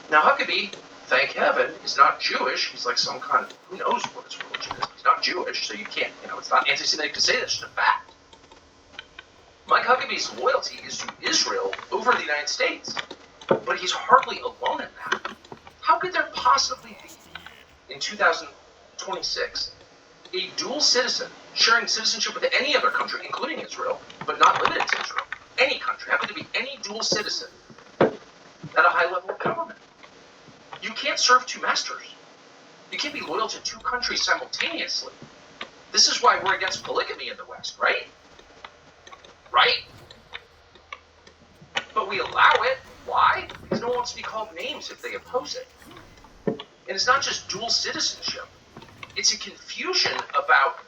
Now Huckabee, thank heaven, is not Jewish. He's like some kind of, who knows what his religion is. He's not Jewish, so you can't, it's not anti-Semitic to say that's just a fact. Mike Huckabee's loyalty is to Israel over the United States. But he's hardly alone in that. How could there possibly be, in 2026, a dual citizen sharing citizenship with any other country, including Israel, but not limited to Israel? Any country. How could there be any dual citizen at a high level of government? You can't serve two masters. You can't be loyal to two countries simultaneously. This is why we're against polygamy in the West, right? Right? But we allow it. Why? Because no one wants to be called names if they oppose it. And it's not just dual citizenship. It's a confusion about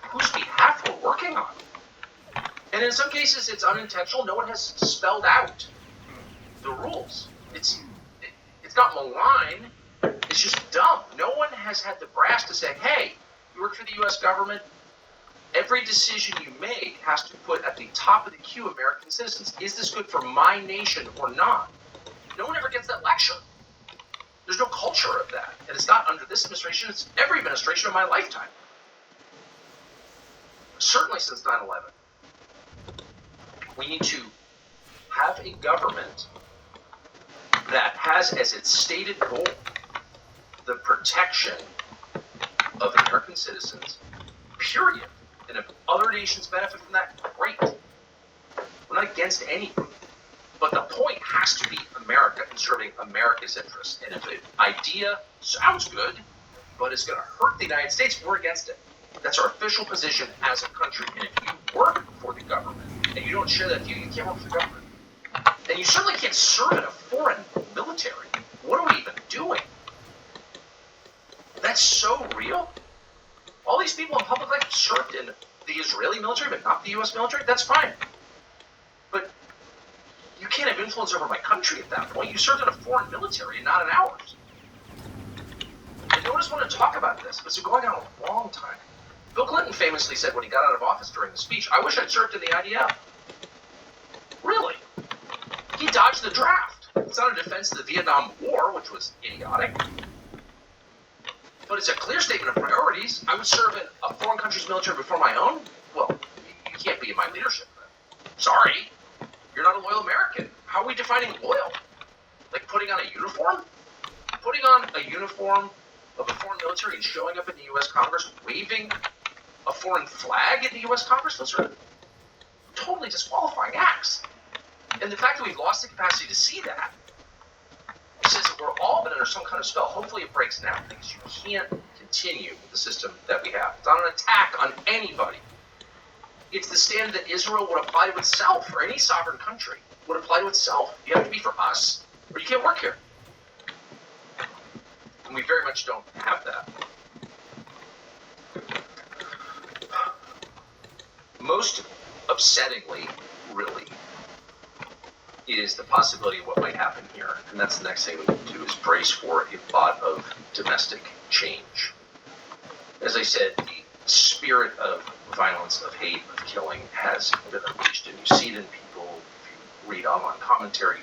whose behalf we're working on. And in some cases, it's unintentional. No one has spelled out the rules. It's not malign. It's just dumb. No one has had the brass to say, hey, you work for the U.S. government. Every decision you make has to put at the top of the queue American citizens. Is this good for my nation or not? No one ever gets that lecture. There's no culture of that. And it's not under this administration. It's every administration of my lifetime. Certainly since 9/11. We need to have a government that has as its stated goal the protection of American citizens, period. And if other nations benefit from that, great. We're not against anything. But the point has to be America and serving America's interests. And if the idea sounds good, but it's going to hurt the United States, we're against it. That's our official position as a country. And if you work for the government and you don't share that view, you can't work for the government. And you certainly can't serve in a foreign military. What are we even doing? That's so real. All these people in public life have served in the Israeli military, but not the U.S. military. That's fine. But you can't have influence over my country at that point. You served in a foreign military and not in ours. And no one just want to talk about this, but it's been going on a long time. Bill Clinton famously said when he got out of office during the speech, I wish I'd served in the IDF. Really? He dodged the draft. It's not a defense of the Vietnam War, which was idiotic. But it's a clear statement of priorities. I would serve in a foreign country's military before my own? Well, you can't be in my leadership then. Sorry. You're not a loyal American. How are we defining loyal? Like putting on a uniform? Putting on a uniform of a foreign military and showing up in the U.S. Congress, waving a foreign flag in the U.S. Congress? Those are totally disqualifying acts. And the fact that we've lost the capacity to see that says that we're all been under some kind of spell. Hopefully it breaks now, because you can't continue with the system that we have. It's not an attack on anybody. It's the standard that Israel would apply to itself, or any sovereign country would apply to itself. You have to be for us, or you can't work here. And we very much don't have that. Most upsettingly, really, is the possibility of what might happen here. And that's the next thing we need to do, is brace for a lot of domestic change. As I said, the spirit of violence, of hate, of killing has been unleashed. And you see it in people. If you read online commentary, you